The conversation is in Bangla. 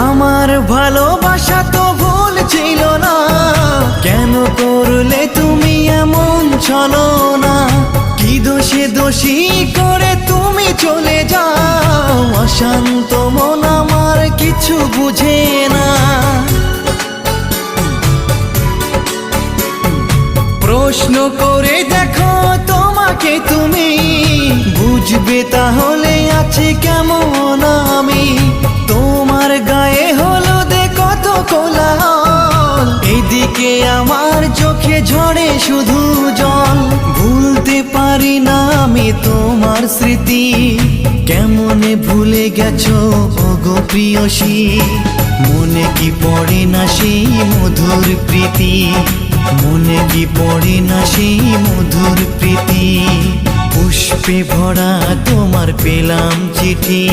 আমার ভালোবাসা তো ভুল ছিল না, কেন করলে তুমি এমন ছলনা? কি দোষে দোষী করে তুমি চলে যাও? অশান্ত মন আমার কিছু বুঝে না। প্রশ্ন করে দেখো তোমাকে তুমি, বুঝবে তাহলে আছে কেমন আমি। তোমার গায়ে হলুদে কত কোলাহল, এদিকে আমার চোখে ঝরে শুধু জল। ভুলতে পারি না আমি তোমার স্মৃতি, কেমনে ভুলে গেছো ওগো প্রিয়সী। মনে কি পড়ে না সেই মধুর প্রীতি, মনে কি পড়ে না সেই মধুর প্রীতি। পুষ্পে ভরা তোমার পেলাম চিঠি।